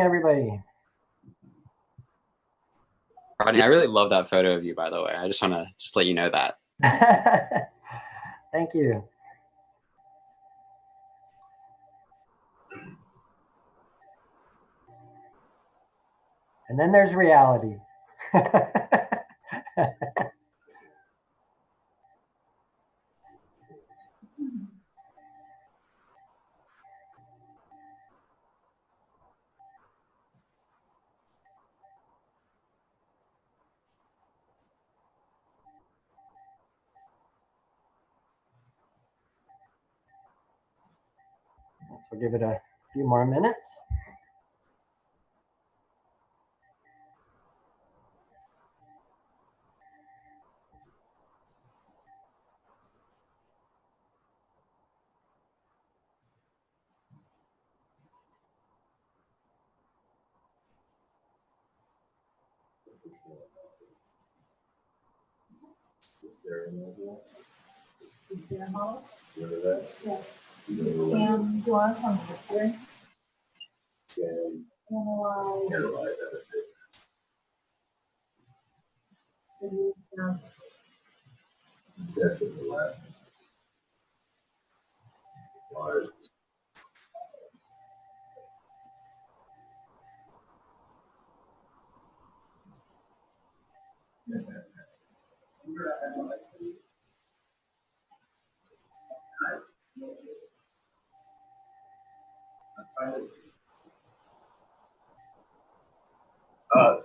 everybody. Rodney, I really love that photo of you, by the way. I just want to let you know that. Thank you. And then there's reality. We'll give it a few more minutes.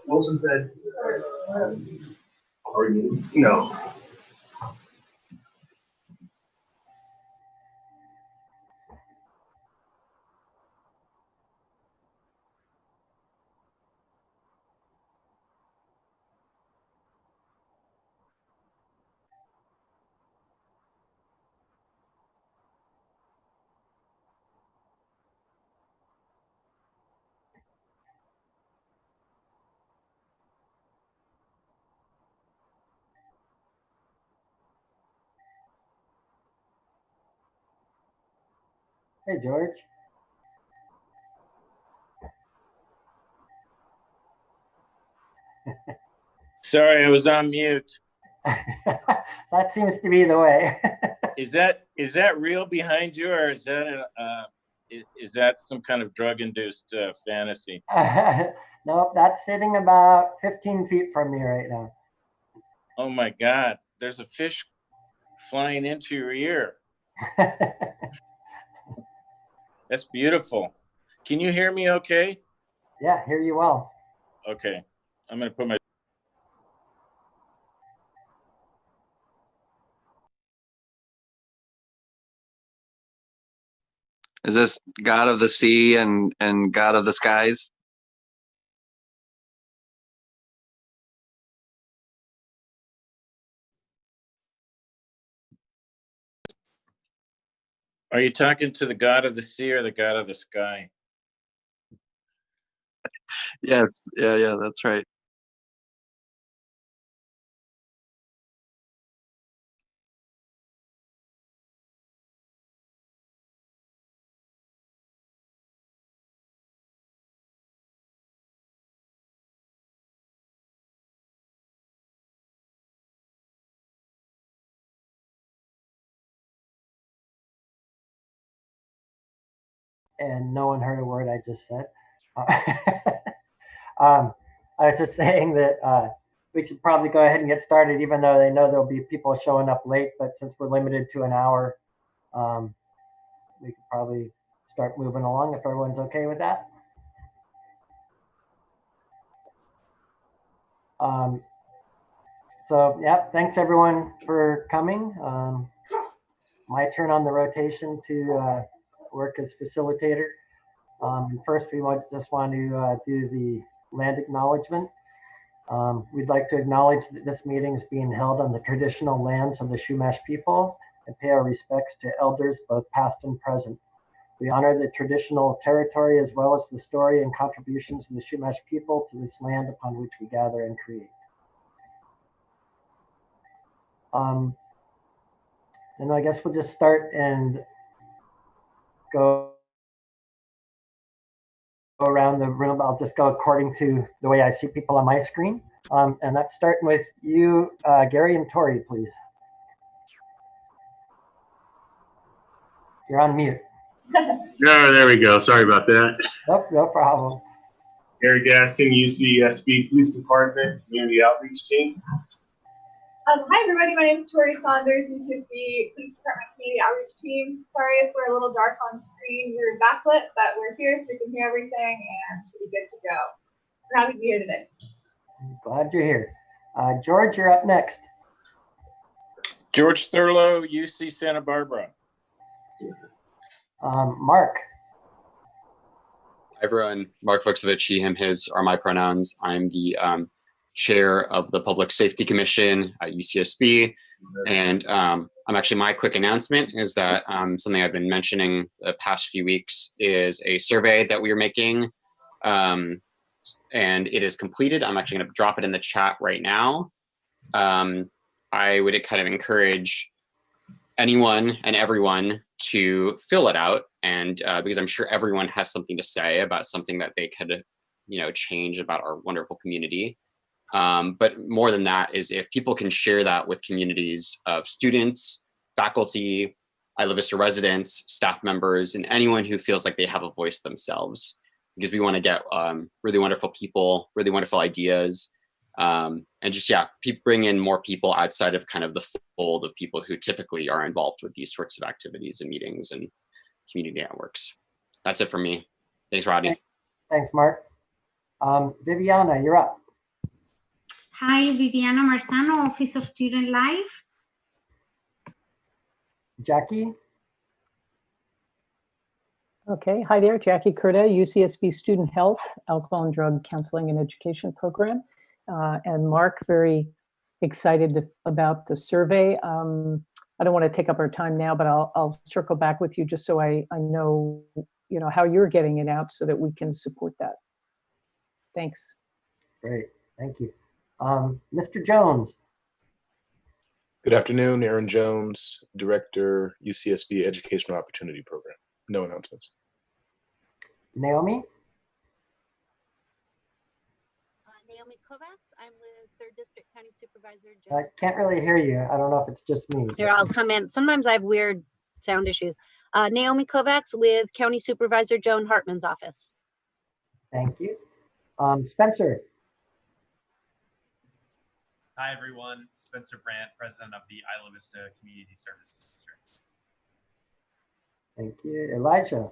Wilson said, are you? No. Hey, George. Sorry, I was on mute. That seems to be the way. Is that real behind you, or is that some kind of drug-induced fantasy? Nope, that's sitting about 15 feet from me right now. Oh my God, there's a fish flying into your ear. That's beautiful. Can you hear me okay? Yeah, hear you well. Okay, I'm gonna put my... Is this God of the sea and God of the skies? Are you talking to the God of the sea or the God of the sky? Yes, yeah, that's right. And no one heard a word I just said. I was just saying that we should probably go ahead and get started, even though they know there'll be people showing up late. But since we're limited to an hour, we could probably start moving along if everyone's okay with that. So, yeah, thanks everyone for coming. My turn on the rotation to work as facilitator. First, we just want to do the land acknowledgement. We'd like to acknowledge that this meeting is being held on the traditional lands of the Chumash people and pay our respects to elders, both past and present. We honor the traditional territory as well as the story and contributions of the Chumash people to this land upon which we gather and create. And I guess we'll just start and go around the room. I'll just go according to the way I see people on my screen. And that's starting with you, Gary and Tori, please. You're on mute. No, there we go. Sorry about that. Nope, no problem. Gary Gaston, UCSB Police Department, Community Outreach Team. Hi everybody, my name is Tori Saunders, UCSB Police Department Community Outreach Team. Sorry if we're a little dark on screen, we're backlit, but we're here so we can hear everything and should be good to go. We're happy to be here today. Glad you're here. George, you're up next. George Thurlow, UC Santa Barbara. Mark. Hi, everyone. Mark Vuksovich, he, him, his are my pronouns. I'm the chair of the Public Safety Commission at UCSB. And actually, my quick announcement is that something I've been mentioning the past few weeks is a survey that we are making. And it is completed. I'm actually going to drop it in the chat right now. I would kind of encourage anyone and everyone to fill it out, and because I'm sure everyone has something to say about something that they could, change about our wonderful community. But more than that is if people can share that with communities of students, faculty, Isla Vista residents, staff members, and anyone who feels like they have a voice themselves, because we want to get really wonderful people, really wonderful ideas, and just, bring in more people outside of kind of the fold of people who typically are involved with these sorts of activities and meetings and community networks. That's it for me. Thanks, Rodney. Thanks, Mark. Viviana, you're up. Hi, Viviana Marzano, Office of Student Life. Jackie. Okay, hi there, Jackie Curda, UCSB Student Health, Alcohol and Drug Counseling and Education Program. And Mark, very excited about the survey. I don't want to take up our time now, but I'll circle back with you just so I know, how you're getting it out so that we can support that. Thanks. Great, thank you. Mr. Jones. Good afternoon, Aaron Jones, Director, UCSB Educational Opportunity Program. No announcements. Naomi. Naomi Kovacs. I'm with 3rd District County Supervisor. I can't really hear you. I don't know if it's just me. Here, I'll come in. Sometimes I have weird sound issues. Naomi Kovacs with County Supervisor Joan Hartman's office. Thank you. Spencer. Hi, everyone. Spencer Brandt, President of the Isla Vista Community Service District. Thank you. Elijah.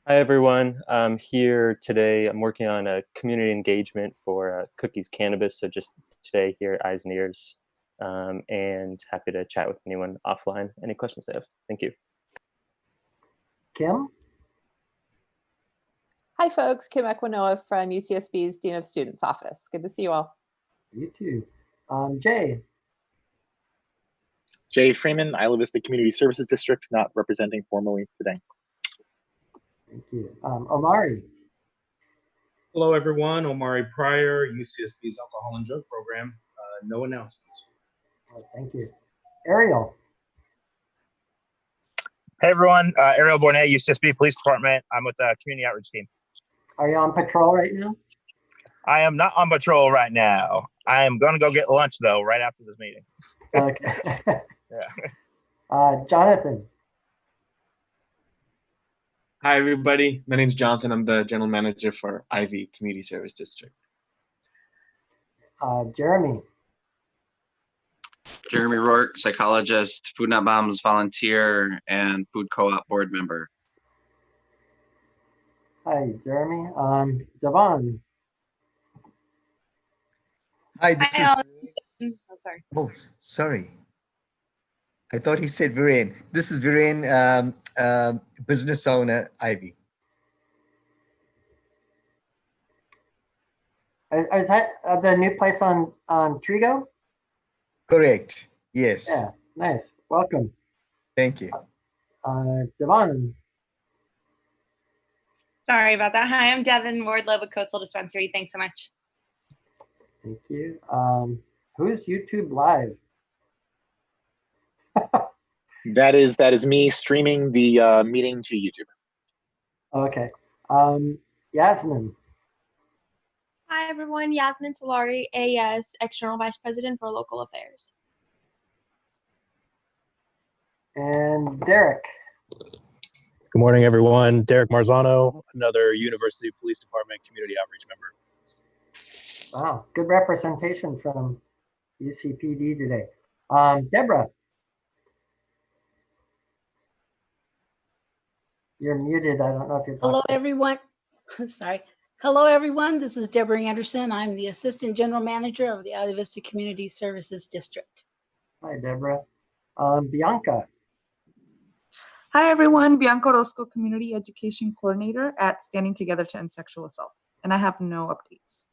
Hi, everyone. I'm here today. I'm working on a community engagement for Cookies Cannabis. So just today here, eyes and ears, and happy to chat with anyone offline. Any questions they have. Thank you. Kim. Hi, folks. Kim Equinoa from UCSB's Dean of Students office. Good to see you all. You too. Jay. Jay Freeman, Isla Vista Community Services District, not representing formally today. Thank you. Omari. Hello, everyone. Omari Pryor, UCSB's Alcohol and Drug Program. No announcements. Oh, thank you. Ariel. Hey, everyone. Ariel Bornet, UCSB Police Department. I'm with the Community Outreach Team. Are you on patrol right now? I am not on patrol right now. I am going to go get lunch, though, right after this meeting. Okay. Yeah. Jonathan. Hi, everybody. My name is Jonathan. I'm the General Manager for Ivy Community Service District. Jeremy. Jeremy Rourke, psychologist, Food Not Bombs volunteer, and Food Co-op board member. Hi, Jeremy. Devon. Hi, this Hi, is. oh, sorry. Oh, sorry. I thought he said Viren. This is Viren, business owner, Ivy. Is that the new place on Trigo? Correct. Yes. Yeah, nice. Welcome. Thank you. Devon. Sorry about that. Hi, I'm Devin Ward, Lova Coastal Dispensary. Thanks so much. Thank you. Who's YouTube Live? That is me streaming the meeting to YouTube. Okay. Yasmin. Hi, everyone. Yasmin Talari, AS, External Vice President for Local Affairs. And Derek. Good morning, everyone. Derek Marzano, another University Police Department Community Outreach member. Wow, good representation from UCPD today. Deborah. You're muted. I don't know if you're talking. Hello, everyone. Sorry. Hello, everyone. This is Deborah Anderson. I'm the Assistant General Manager of the Isla Vista Community Services District. Hi, Deborah. Bianca. Hi, everyone. Bianca Orozco, Community Education Coordinator at Standing Together to End Sexual Assault. And I have no updates.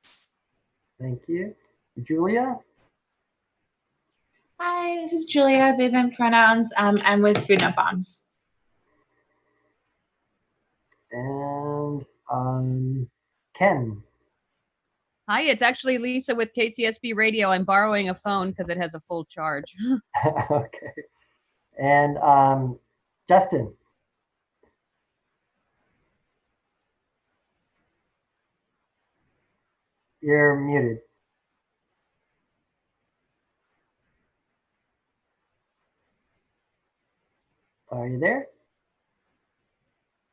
Thank you. Julia. Hi, this is Julia. They, them pronouns. I'm with Food Not Bombs. And Ken. Hi, it's actually Lisa with KCSB Radio. I'm borrowing a phone because it has a full charge. Okay. And Justin. You're muted. Are you there?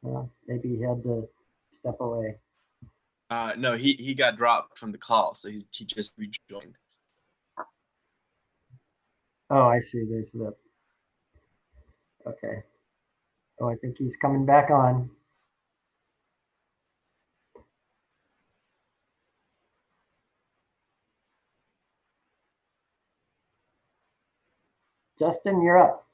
Well, maybe he had to step away. No, he got dropped from the call, so he just rejoined. Oh, I see. There's the. Okay. Oh, I think he's coming back on. Justin, you're up.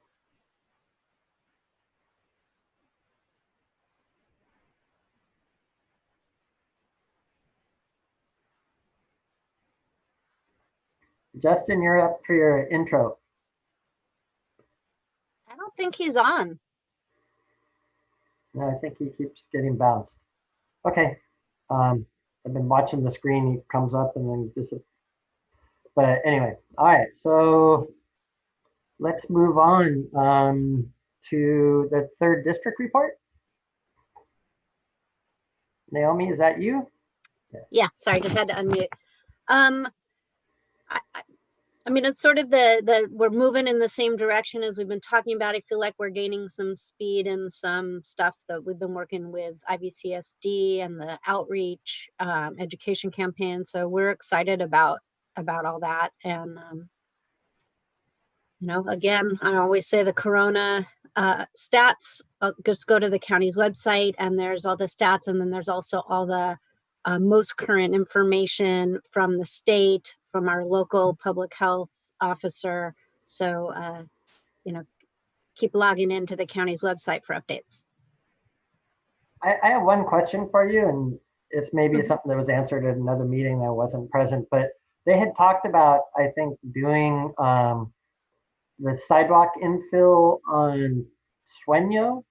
Justin, you're up for your intro. I don't think he's on. No, I think he keeps getting bounced. Okay. I've been watching the screen. He comes up and then disappears. But anyway, all right. So let's move on to the 3rd district report. Naomi, is that you? Yeah, sorry, just had to unmute. I mean, it's sort of we're moving in the same direction as we've been talking about. I feel like we're gaining some speed and some stuff that we've been working with IVCSD and the outreach education campaign. So we're excited about all that. And, you know, again, I always say the Corona stats, just go to the county's website and there's all the stats. And then there's also all the most current information from the state, from our local public health officer. So, you know, keep logging into the county's website for updates. I have one question for you, and it's maybe something that was answered at another meeting that wasn't present, but they had talked about, I think, doing the sidewalk infill on Sueño,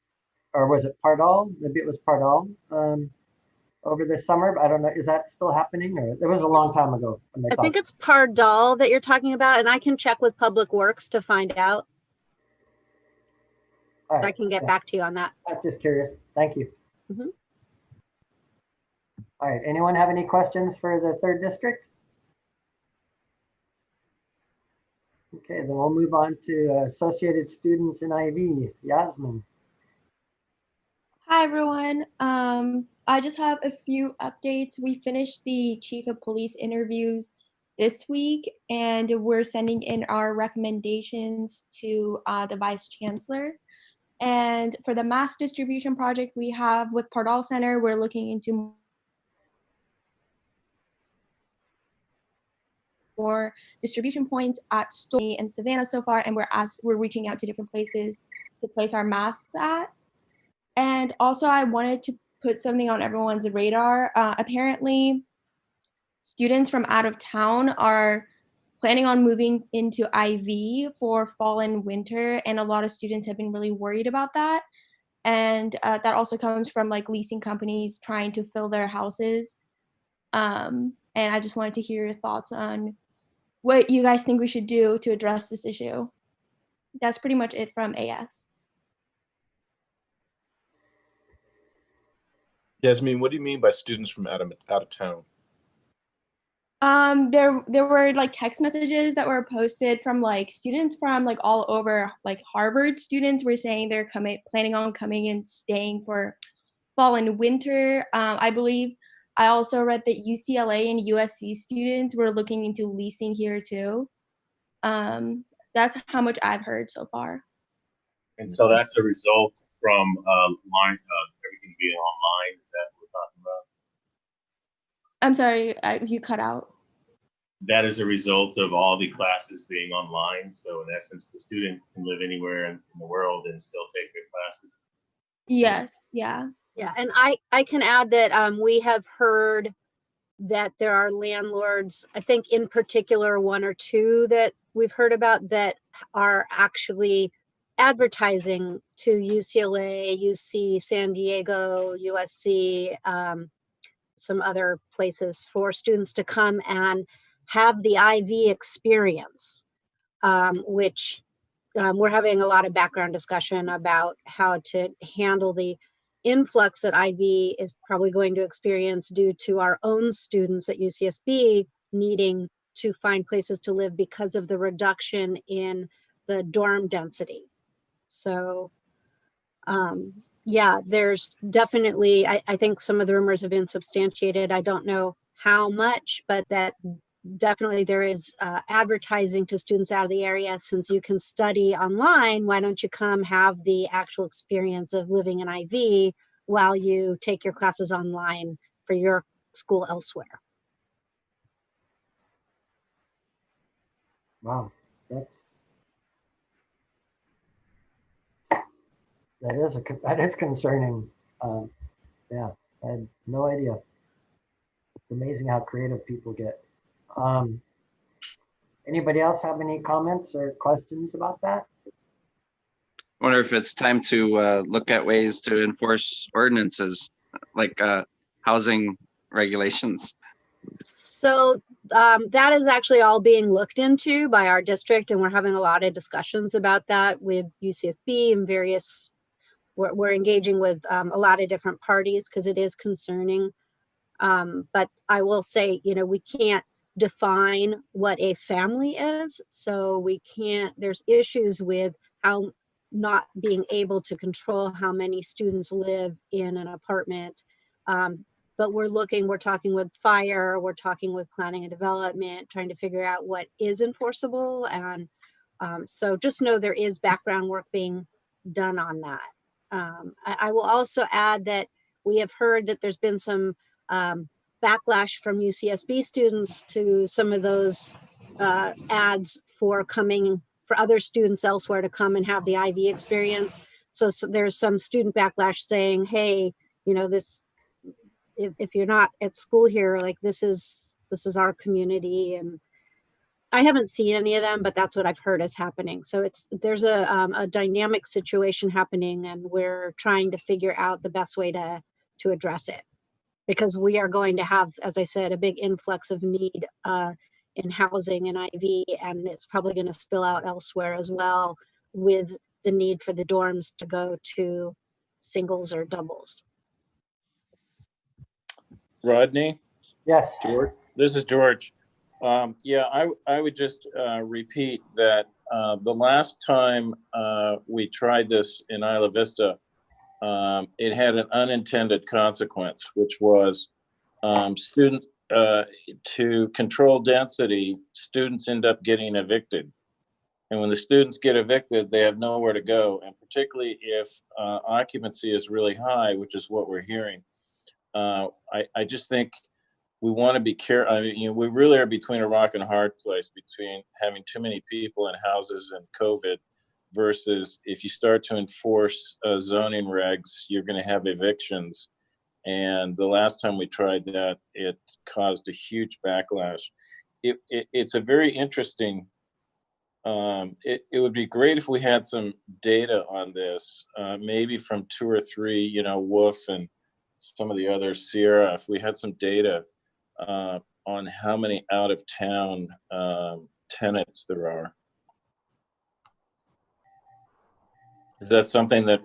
or was it Pardal? Maybe it was Pardal. Over the summer, I don't know. Is that still happening, or it was a long time ago? I think it's Pardal that you're talking about, and I can check with Public Works to find out. So I can get back to you on that. I was just curious. Thank you. All right. Anyone have any questions for the 3rd district? Okay, then we'll move on to Associated Students in IV. Yasmin. Hi, everyone. I just have a few updates. We finished the Chief of Police interviews this week, and we're sending in our recommendations to the Vice Chancellor. And for the mass distribution project we have with Pardal Center, we're looking into more distribution points at Story and Savannah so far, and we're reaching out to different places to place our masks at. And also, I wanted to put something on everyone's radar. Apparently, students from out of town are planning on moving into IV for fall and winter, and a lot of students have been really worried about that. And that also comes from like leasing companies trying to fill their houses. And I just wanted to hear your thoughts on what you guys think we should do to address this issue. That's pretty much it from AS. Yasmin, what do you mean by students from out of town? There were like text messages that were posted from like students from like all over. Like Harvard students were saying they're planning on coming and staying for fall and winter. I believe I also read that UCLA and USC students were looking into leasing here too. That's how much I've heard so far. And so that's a result from everything being online. Is that what we're talking about? I'm sorry, you cut out. That is a result of all the classes being online. So in essence, the student can live anywhere in the world and still take their classes. Yes, yeah. Yeah, and I can add that we have heard that there are landlords, I think in particular one or two that we've heard about that are actually advertising to UCLA, UC San Diego, USC, some other places for students to come and have the IV experience, which we're having a lot of background discussion about how to handle the influx that IV is probably going to experience due to our own students at UCSB needing to find places to live because of the reduction in the dorm density. So yeah, there's definitely, I think some of the rumors have been substantiated. I don't know how much, but that definitely there is advertising to students out of the area. Since you can study online, why don't you come have the actual experience of living in IV while you take your classes online for your school elsewhere? Wow, that is concerning. Yeah, I had no idea. It's amazing how creative people get. Anybody else have any comments or questions about that? I wonder if it's time to look at ways to enforce ordinances like housing regulations. So that is actually all being looked into by our district, and we're having a lot of discussions about that with UCSB and various, we're engaging with a lot of different parties because it is concerning. But I will say, you know, we can't define what a family is. So we can't, there's issues with how not being able to control how many students live in an apartment. But we're talking with fire, we're talking with planning and development, trying to figure out what is enforceable. And so just know there is background work being done on that. I will also add that we have heard that there's been some backlash from UCSB students to some of those ads for other students elsewhere to come and have the IV experience. So there's some student backlash saying, hey, you know, this, if you're not at school here, like this is our community. And I haven't seen any of them, but that's what I've heard is happening. So there's a dynamic situation happening, and we're trying to figure out the best way to address it, because we are going to have, as I said, a big influx of need in housing and IV, and it's probably going to spill out elsewhere as well, with the need for the dorms to go to singles or doubles. Rodney? Yes. George? This is George. Yeah, I would just repeat that the last time we tried this in Isla Vista, it had an unintended consequence, which was to control density, students end up getting evicted. And when the students get evicted, they have nowhere to go. And particularly if occupancy is really high, which is what we're hearing, I just think we want to be careful. I mean, you know, we really are between a rock and a hard place between having too many people in houses and COVID versus if you start to enforce zoning regs, you're going to have evictions. And the last time we tried that, it caused a huge backlash. It's a very interesting, it would be great if we had some data on this, maybe from 2 or 3, you know, Wolf and some of the other Sierra, if we had some data on how many out of town tenants there are. Is that something that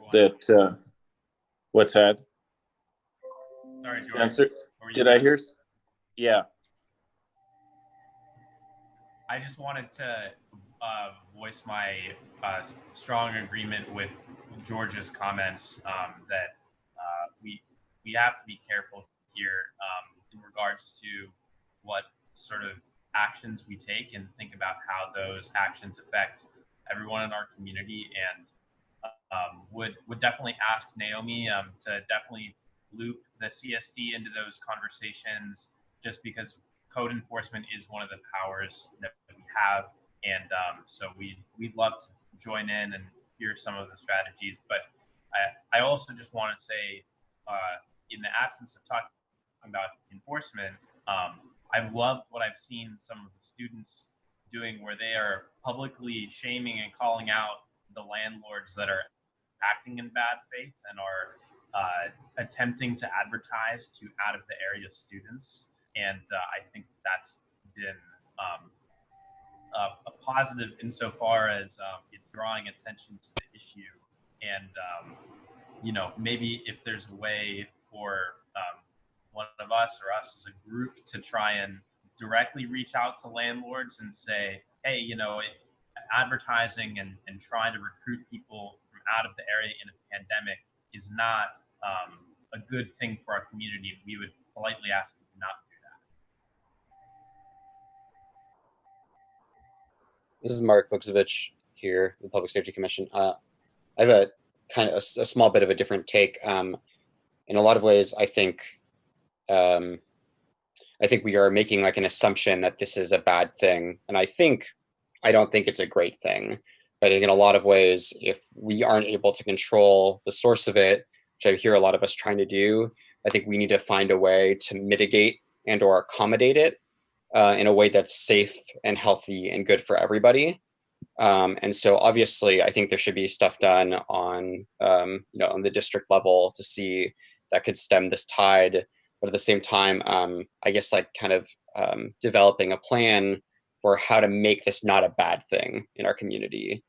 what's that? Sorry, George. Spencer, What were you did I gonna- hear? Yeah. I just wanted to voice my strong agreement with George's comments that we have to be careful here in regards to what sort of actions we take and think about how those actions affect everyone in our community. And would definitely ask Naomi to definitely loop the CSD into those conversations, just because code enforcement is one of the powers that we have. And so we'd love to join in and hear some of the strategies. But I also just want to say, in the absence of talking about enforcement, I've loved what I've seen some of the students doing, where they are publicly shaming and calling out the landlords that are acting in bad faith and are attempting to advertise to out of the area students. And I think that's been a positive insofar as it's drawing attention to the issue. And, you know, maybe if there's a way for one of us or us as a group to try and directly reach out to landlords and say, hey, you know, advertising and trying to recruit people from out of the area in a pandemic is not a good thing for our community. We would politely ask them not to do that. This is Mark Vuksovich here, the Public Safety Commission. I have a kind of a small bit of a different take. In a lot of ways, I think we are making like an assumption that this is a bad thing, and I don't think it's a great thing. But I think in a lot of ways, if we aren't able to control the source of it, which I hear a lot of us trying to do, I think we need to find a way to mitigate and or accommodate it in a way that's safe and healthy and good for everybody. And so obviously, I think there should be stuff done on, you know, on the district level to see that could stem this tide. But at the same time, I guess like kind of developing a plan for how to make this not a bad thing in our community.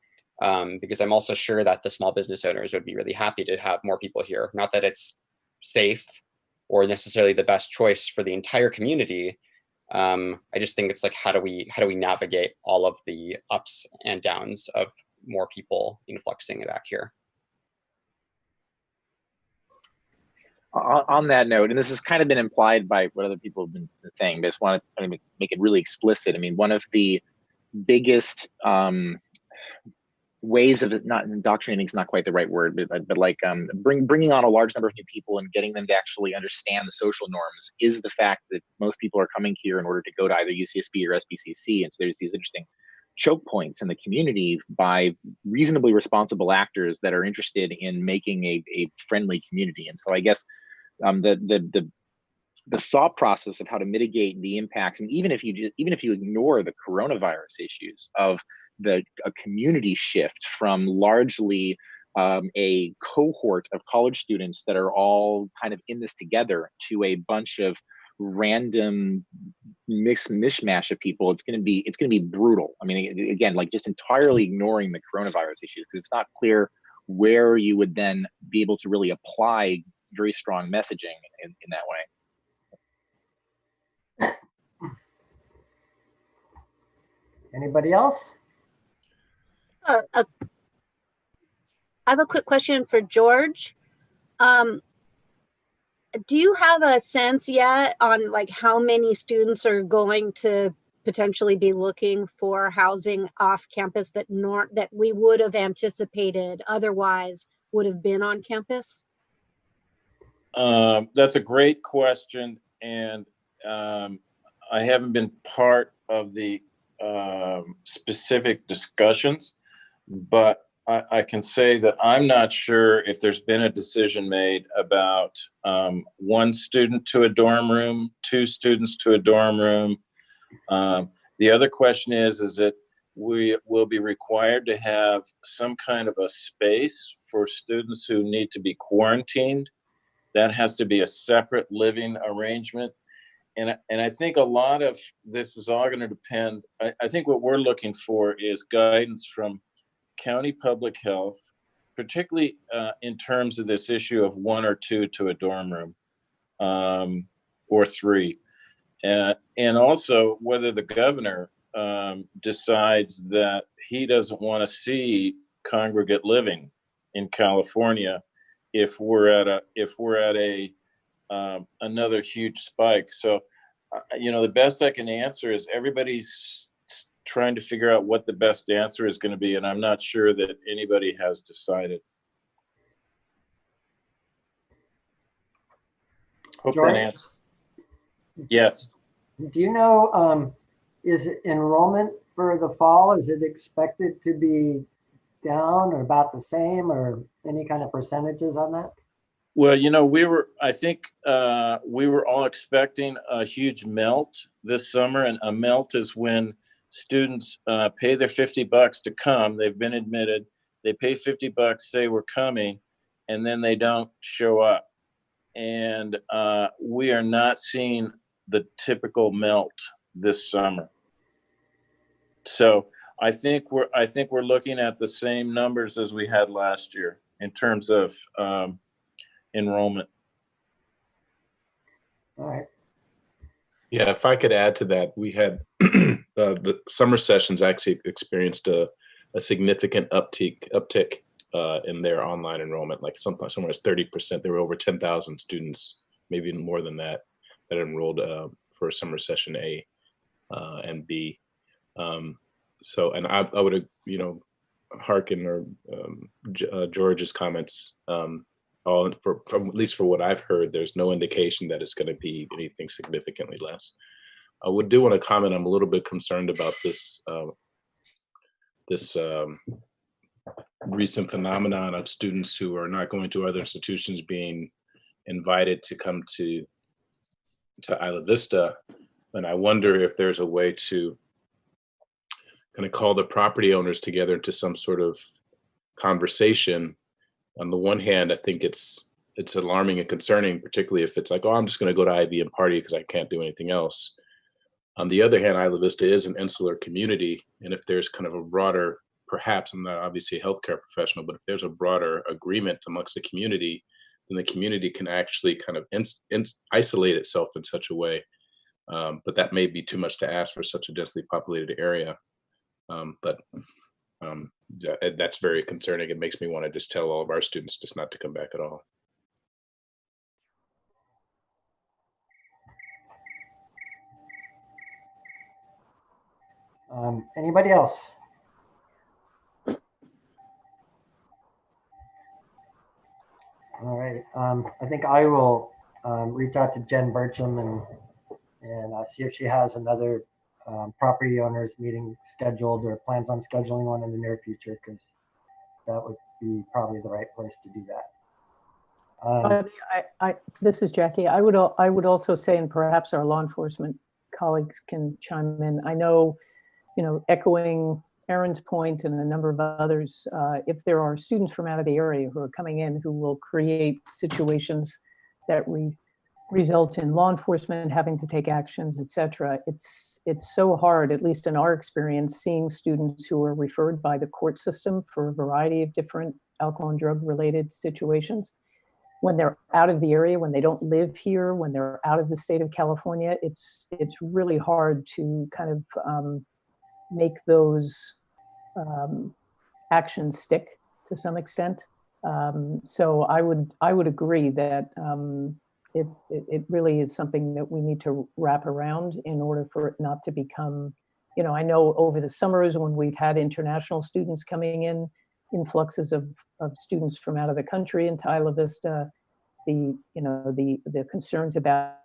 Because I'm also sure that the small business owners would be really happy to have more people here. Not that it's safe or necessarily the best choice for the entire community. I just think it's like, how do we navigate all of the ups and downs of more people influxing back here? On that note, and this has kind of been implied by what other people have been saying, but I just want to make it really explicit. I mean, one of the biggest ways of not indoctrinating is not quite the right word, but like bringing on a large number of new people and getting them to actually understand the social norms is the fact that most people are coming here in order to go to either UCSB or SBCC. And so there's these interesting choke points in the community by reasonably responsible actors that are interested in making a friendly community. And so I guess the thought process of how to mitigate the impacts, and even if you ignore the coronavirus issues of a community shift from largely a cohort of college students that are all kind of in this together to a bunch of random mishmash of people, it's going to be brutal. I mean, again, like just entirely ignoring the coronavirus issues, because it's not clear where you would then be able to really apply very strong messaging in that way. Anybody else? I have a quick question for George. Do you have a sense yet on like how many students are going to potentially be looking for housing off campus that we would have anticipated otherwise would have been on campus? That's a great question, and I haven't been part of the specific discussions, but I can say that I'm not sure if there's been a decision made about one student to a dorm room, two students to a dorm room. The other question is that we will be required to have some kind of a space for students who need to be quarantined. That has to be a separate living arrangement. And I think a lot of this is all going to depend. I think what we're looking for is guidance from county public health, particularly in terms of this issue of one or two to a dorm room. or 3. And also whether the governor decides that he doesn't want to see congregate living in California if we're at a another huge spike. So, the best I can answer is everybody's trying to figure out what the best answer is going to be, and I'm not sure that anybody has decided. Hope George? that answers. Yes. Do you know, is enrollment for the fall, is it expected to be down or about the same, or any kind of percentages on that? Well, I think we were all expecting a huge melt this summer, and a melt is when students pay their $50 to come. They've been admitted. They pay $50, say we're coming, and then they don't show up. And we are not seeing the typical melt this summer. So I think we're looking at the same numbers as we had last year in terms of enrollment. All right. Yeah, if I could add to that, we had the summer sessions actually experienced a significant uptick in their online enrollment, like somewhere 30%. There were over 10,000 students, maybe even more than that enrolled for summer session A and B. So, and I would, hearken or George's comments. From at least for what I've heard, there's no indication that it's going to be anything significantly less. I do want to comment. I'm a little bit concerned about this recent phenomenon of students who are not going to other institutions being invited to come to Isla Vista, and I wonder if there's a way to kind of call the property owners together into some sort of conversation. On the one hand, I think it's alarming and concerning, particularly if it's like, oh, I'm just going to go to Ivy and party because I can't do anything else. On the other hand, Isla Vista is an insular community, and if there's kind of a broader, perhaps I'm not obviously a healthcare professional, but if there's a broader agreement amongst the community, then the community can actually kind of isolate itself in such a way. But that may be too much to ask for such a densely populated area. That's very concerning. It makes me want to just tell all of our students just not to come back at all. Anybody else? All right. I think I will reach out to Jen Burcham and see if she has another property owners meeting scheduled or plans on scheduling one in the near future, because that would be probably the right place to do that. This is Jackie. I would also say, and perhaps our law enforcement colleagues can chime in. I know, echoing Aaron's point and a number of others, if there are students from out of the area who are coming in who will create situations that result in law enforcement having to take actions, et cetera, it's so hard, at least in our experience, seeing students who are referred by the court system for a variety of different alcohol and drug related situations. When they're out of the area, when they don't live here, when they're out of the state of California, it's really hard to kind of make those actions stick to some extent. So I would agree that it really is something that we need to wrap around in order for it not to become, I know over the summers when we've had international students coming in, influxes of students from out of the country into Isla Vista, the concerns about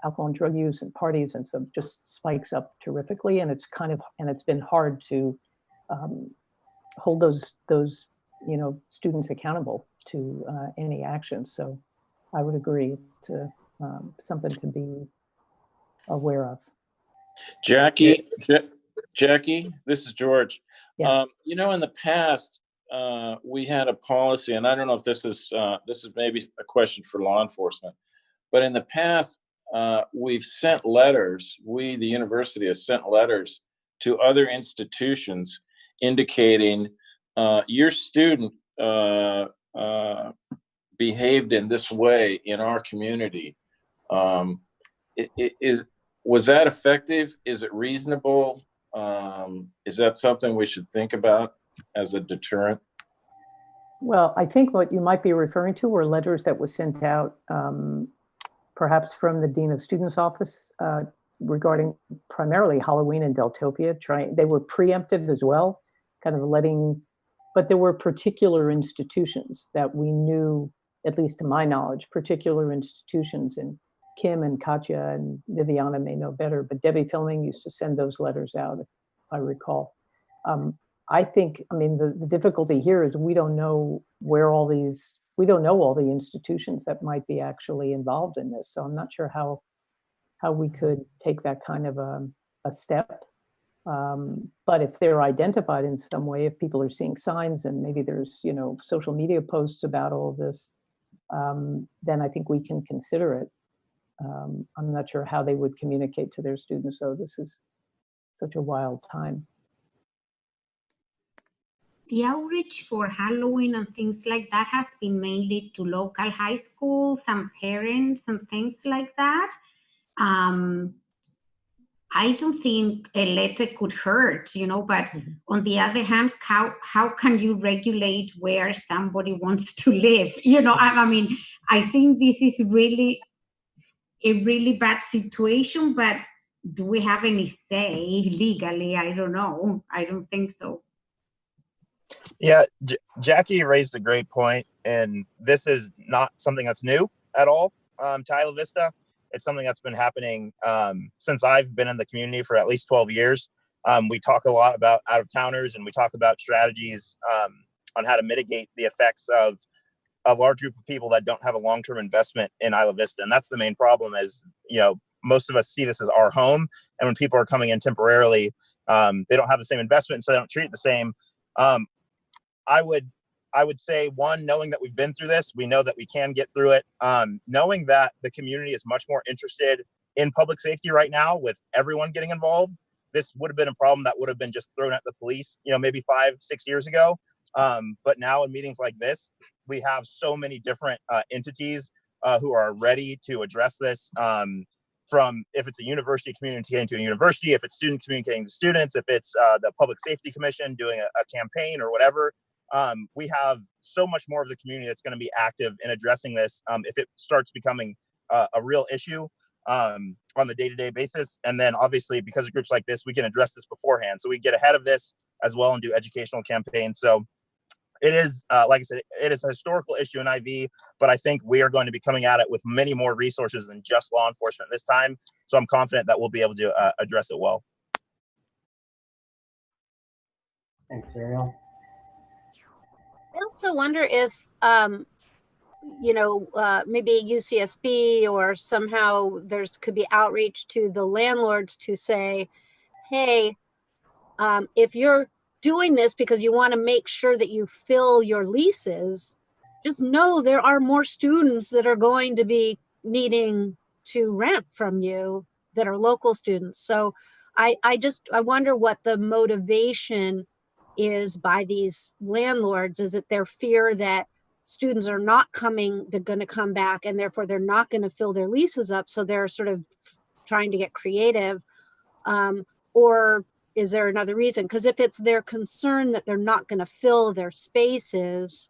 alcohol and drug use and parties and so just spikes up terrifically, and it's been hard to hold those students accountable to any action. So I would agree to something to be aware of. Jackie, this is George. Yeah. In the past, we had a policy, and I don't know if this is maybe a question for law enforcement, but in the past, we've sent letters. We, the university, has sent letters to other institutions indicating your student behaved in this way in our community. Was that effective? Is it reasonable? Is that something we should think about as a deterrent? Well, I think what you might be referring to were letters that were sent out, perhaps from the Dean of Students office, regarding primarily Halloween and Deltopia. They were preemptive as well, kind of letting, but there were particular institutions that we knew, at least to my knowledge, particular institutions, and Kim and Katya and Viviana may know better, but Debbie Filming used to send those letters out, if I recall. I think, I mean, the difficulty here is we don't know all the institutions that might be actually involved in this. So I'm not sure how we could take that kind of a step. But if they're identified in some way, if people are seeing signs and maybe there's, social media posts about all of this, then I think we can consider it. I'm not sure how they would communicate to their students, oh, this is such a wild time. The outreach for Halloween and things like that has been mainly to local high schools and parents and things like that. I don't think a letter could hurt, but on the other hand, how can you regulate where somebody wants to live? I mean, I think this is really a really bad situation, but do we have any say legally? I don't know. I don't think so. Yeah, Jackie raised a great point, and this is not something that's new at all to Isla Vista. It's something that's been happening since I've been in the community for at least 12 years. We talk a lot about out-of-towners, and we talk about strategies on how to mitigate the effects of a large group of people that don't have a long-term investment in Isla Vista. And that's the main problem is, most of us see this as our home. And when people are coming in temporarily, they don't have the same investment, so they don't treat it the same. I would say, one, knowing that we've been through this, we know that we can get through it. Knowing that the community is much more interested in public safety right now with everyone getting involved, this would have been a problem that would have been just thrown at the police, maybe 5-6 years ago. But now in meetings like this, we have so many different entities who are ready to address this. From if it's a university communicating to a university, if it's student communicating to students, if it's the Public Safety Commission doing a campaign or whatever. We have so much more of the community that's going to be active in addressing this if it starts becoming a real issue on the day-to-day basis. And then obviously because of groups like this, we can address this beforehand. So we get ahead of this as well and do educational campaigns. So it is, like I said, it is a historical issue in IV, but I think we are going to be coming at it with many more resources than just law enforcement this time. So I'm confident that we'll be able to address it well. Thanks, Ariel. I also wonder if, maybe UCSB or somehow could be outreach to the landlords to say, hey, if you're doing this because you want to make sure that you fill your leases, just know there are more students that are going to be needing to rent from you that are local students. So I wonder what the motivation is by these landlords. Is it their fear that students are not they're going to come back and therefore they're not going to fill their leases up, so they're sort of trying to get creative, or is there another reason? Because if it's their concern that they're not going to fill their spaces,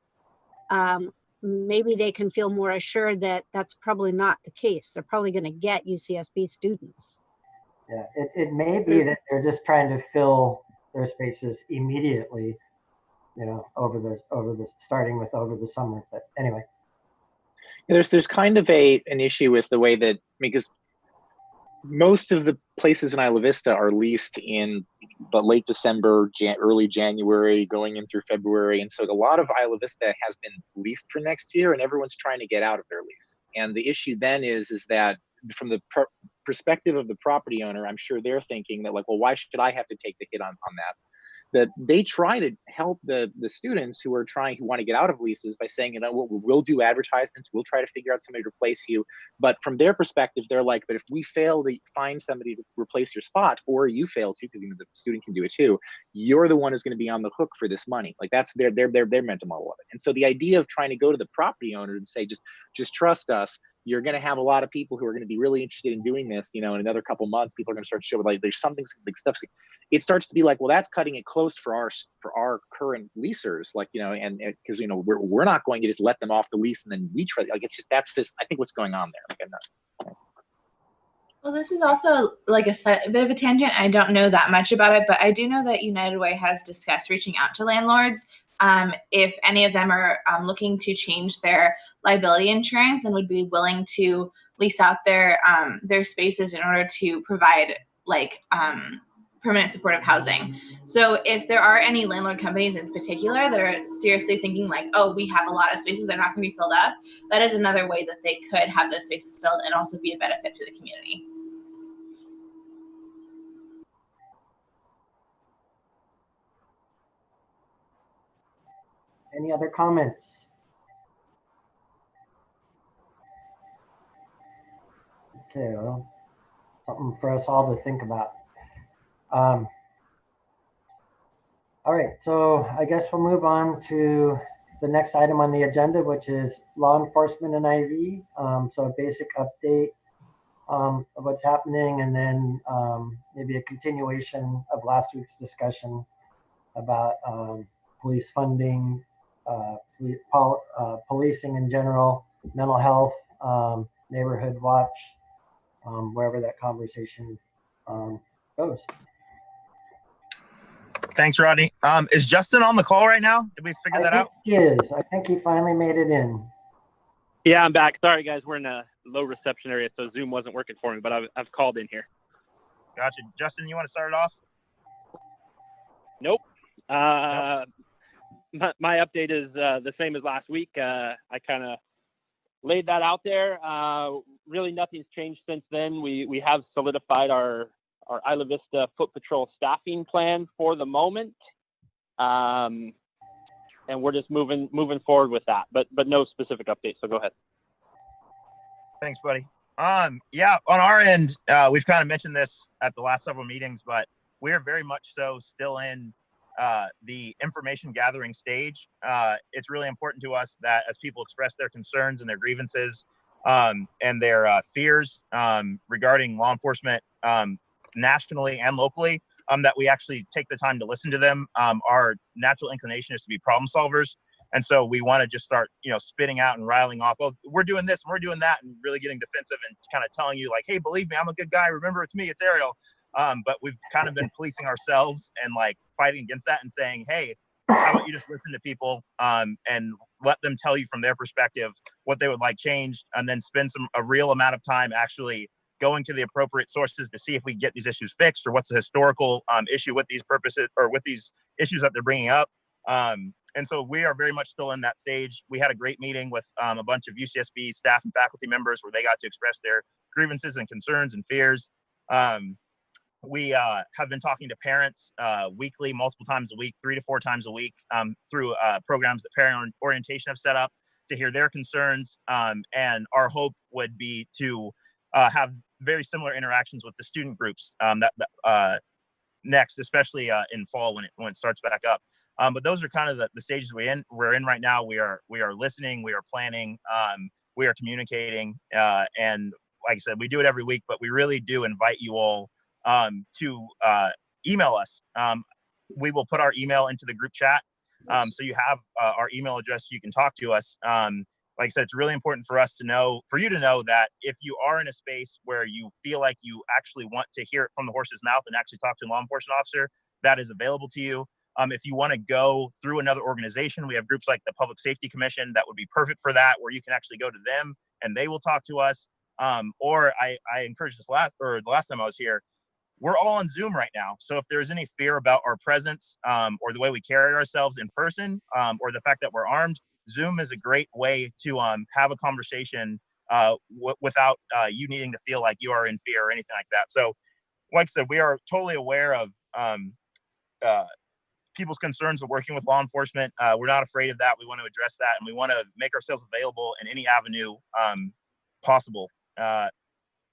maybe they can feel more assured that that's probably not the case. They're probably going to get UCSB students. Yeah, it may be that they're just trying to fill their spaces immediately, over the starting with over the summer. But anyway, there's kind of an issue with the way that, because most of the places in Isla Vista are leased in the late December, early January, going in through February. And so a lot of Isla Vista has been leased for next year and everyone's trying to get out of their lease. And the issue then is that from the perspective of the property owner, I'm sure they're thinking that, like, well, why should I have to take the hit on that? That they try to help the students who want to get out of leases by saying, we'll do advertisements, we'll try to figure out somebody to replace you. But from their perspective, they're like, but if we fail to find somebody to replace your spot, or you fail to, because the student can do it too, you're the one who's going to be on the hook for this money. Like, that's their mental model of it. And so the idea of trying to go to the property owner and say, just trust us, you're going to have a lot of people who are going to be really interested in doing this. In another couple months, people are going to start to show like there's something big stuff. It starts to be like, well, that's cutting it close for our current leasers, like, and because we're not going to just let them off the lease and then we try, like, it's just I think what's going on there. Like, Well, this is also like a bit of a tangent. I don't know that much about it, but I do know that United Way has discussed reaching out to landlords if any of them are looking to change their liability insurance and would be willing to lease out their spaces in order to provide like permanent supportive housing. So if there are any landlord companies in particular that are seriously thinking like, oh, we have a lot of spaces that are not going to be filled up, that is another way that they could have those spaces filled and also be a benefit to the community. Any other comments? Okay, well, something for us all to think about. All right, so I guess we'll move on to the next item on the agenda, which is law enforcement and IV. So a basic update of what's happening, and then maybe a continuation of last week's discussion about police funding, policing in general, mental health, neighborhood watch, wherever that conversation goes. Thanks, Rodney. Is Justin on the call right now? Did we figure that out? He is. I think he finally made it in. Yeah, I'm back. Sorry, guys. We're in a low reception area, so Zoom wasn't working for me, but I've called in here. Gotcha. Justin, you want to start it off? Nope. My update is the same as last week. I kind of laid that out there. Really, nothing's changed since then. We have solidified our Isla Vista Foot Patrol staffing plan for the moment, and we're just moving forward with that. But no specific updates. So go ahead. Thanks, buddy. Yeah, on our end, we've kind of mentioned this at the last several meetings, but we are very much so still in the information gathering stage. It's really important to us that as people express their concerns and their grievances and their fears regarding law enforcement nationally and locally, that we actually take the time to listen to them. Our natural inclination is to be problem solvers. And so we want to just start, spitting out and riling off, oh, we're doing this, we're doing that, and really getting defensive and kind of telling you like, hey, believe me, I'm a good guy. Remember, it's me, it's Ariel. But we've kind of been policing ourselves and like fighting against that and saying, hey, how about you just listen to people and let them tell you from their perspective what they would like changed, and then spend a real amount of time actually going to the appropriate sources to see if we get these issues fixed, or what's the historical issue with these purposes or with these issues that they're bringing up. And so we are very much still in that stage. We had a great meeting with a bunch of UCSB staff and faculty members where they got to express their grievances and concerns and fears. We have been talking to parents weekly, multiple times a week, 3 to 4 times a week through programs that Parent Orientation have set up to hear their concerns. And our hope would be to have very similar interactions with the student groups that next, especially in fall when it starts back up. But those are kind of the stages we're in right now. We are listening, we are planning, we are communicating, and like I said, we do it every week. But we really do invite you all to email us. We will put our email into the group chat, so you have our email address. You can talk to us. Like I said, it's really important for you to know that if you are in a space where you feel like you actually want to hear it from the horse's mouth and actually talk to a law enforcement officer, that is available to you. If you want to go through another organization, we have groups like the Public Safety Commission that would be perfect for that, where you can actually go to them and they will talk to us. Or I encouraged the last time I was here, we're all on Zoom right now. So if there's any fear about our presence or the way we carry ourselves in person or the fact that we're armed, Zoom is a great way to have a conversation without you needing to feel like you are in fear or anything like that. So like I said, we are totally aware of people's concerns of working with law enforcement. We're not afraid of that. We want to address that, and we want to make ourselves available in any avenue possible.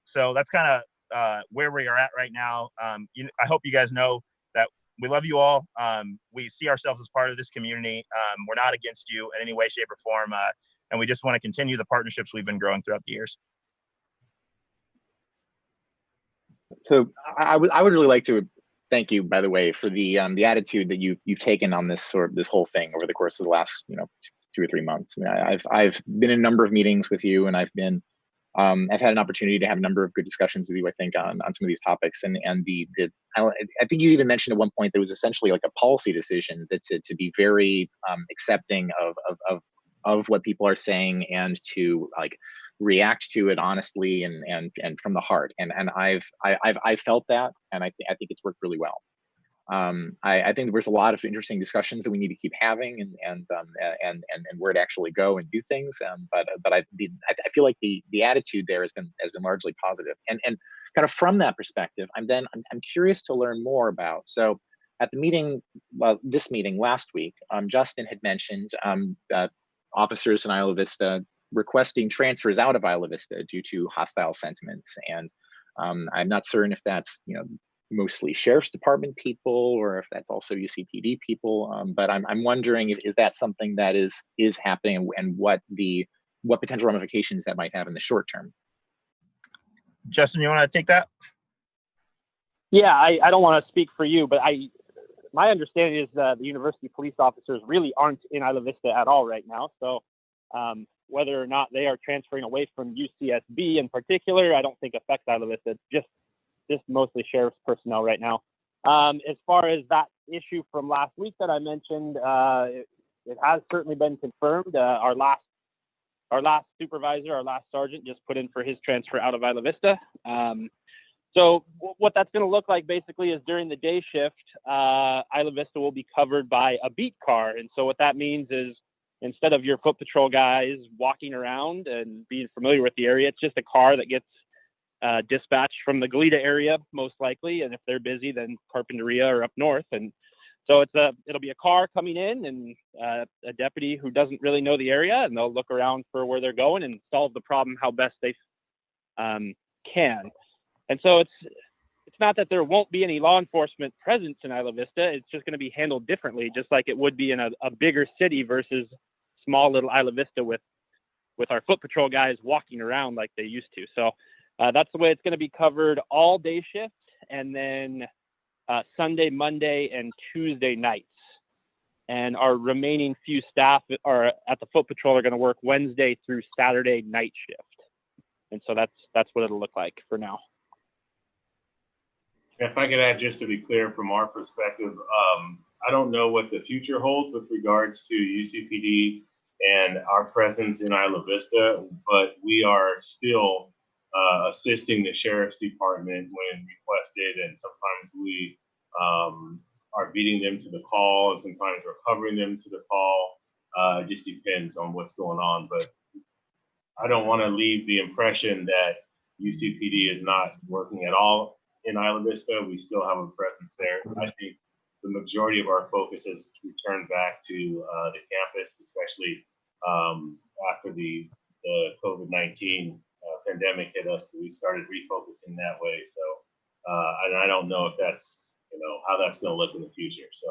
So that's kind of where we are at right now. I hope you guys know that we love you all. We see ourselves as part of this community. We're not against you in any way, shape, or form. and we just want to continue the partnerships we've been growing throughout the years. So I would really like to thank you, by the way, for the attitude that you've taken on this whole thing over the course of the last 2 or 3 months. I mean, I've been in a number of meetings with you, and I've had an opportunity to have a number of good discussions with you, I think, on some of these topics. And I think you even mentioned at one point that it was essentially like a policy decision that to be very accepting of what people are saying and to like react to it honestly and from the heart. And I've felt that, and I think it's worked really well. I think there's a lot of interesting discussions that we need to keep having and where to actually go and do things. But I feel like the attitude there has been largely positive. And kind of from that perspective, I'm curious to learn more about. So at the meeting, this meeting last week, Justin had mentioned officers in Isla Vista requesting transfers out of Isla Vista due to hostile sentiments. And I'm not certain if that's mostly sheriff's department people or if that's also UCPD people. But I'm wondering is that something that is happening and what potential ramifications that might have in the short term. Justin, you want to take that? Yeah, I don't want to speak for you, but my understanding is that the university police officers really aren't in Isla Vista at all right now. So whether or not they are transferring away from UCSB in particular, I don't think affects Isla Vista. It's just mostly sheriff's personnel right now. As far as that issue from last week that I mentioned, it has certainly been confirmed. Our last supervisor, our last sergeant, just put in for his transfer out of Isla Vista. So what that's going to look like basically is during the day shift, Isla Vista will be covered by a beat car. And so what that means is instead of your foot patrol guys walking around and being familiar with the area, it's just a car that gets dispatched from the Goleta area, most likely. And if they're busy, then Carpinteria or up north. And so it'll be a car coming in and a deputy who doesn't really know the area, and they'll look around for where they're going and solve the problem how best they can. And so it's not that there won't be any law enforcement presence in Isla Vista. It's just going to be handled differently, just like it would be in a bigger city versus small little Isla Vista with our foot patrol guys walking around like they used to. So that's the way it's going to be covered all day shift, and then Sunday, Monday, and Tuesday nights. And our remaining few staff are at the foot patrol are going to work Wednesday through Saturday night shift. And so that's what it'll look like for now. If I could add, just to be clear from our perspective, I don't know what the future holds with regards to UCPD and our presence in Isla Vista, but we are still assisting the sheriff's department when requested, and sometimes we are beating them to the call, and sometimes we're covering them to the call. It just depends on what's going on, but I don't want to leave the impression that UCPD is not working at all in Isla Vista. We still have a presence there. I think the majority of our focus has returned back to the campus, especially after the COVID-19 pandemic hit us. We started refocusing that way. So, and I don't know if that's, how that's going to look in the future. So,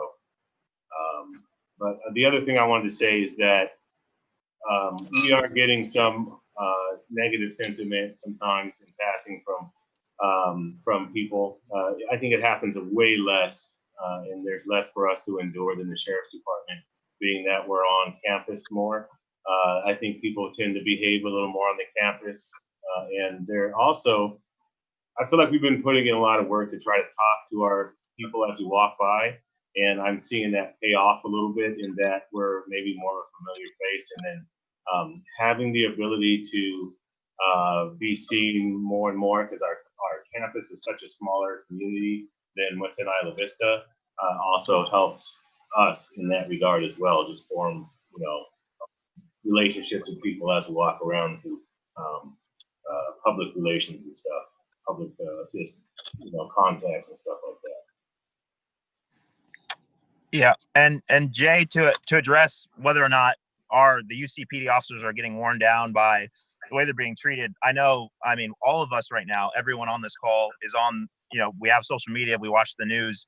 but the other thing I wanted to say is that we are getting some negative sentiment sometimes in passing from people. I think it happens way less, and there's less for us to endure than the sheriff's department, being that we're on campus more. I think people tend to behave a little more on the campus, and they're also, I feel like we've been putting in a lot of work to try to talk to our people as we walk by, and I'm seeing that pay off a little bit in that we're maybe more of a familiar face, and then having the ability to be seen more and more, because our campus is such a smaller community than what's in Isla Vista, also helps us in that regard as well. Just form, relationships with people as we walk around through public relations and stuff, public contacts and stuff like that. Yeah, and Jay, to address whether or not the UCPD officers are getting worn down by the way they're being treated. I mean, all of us right now, everyone on this call is on, we have social media, we watch the news.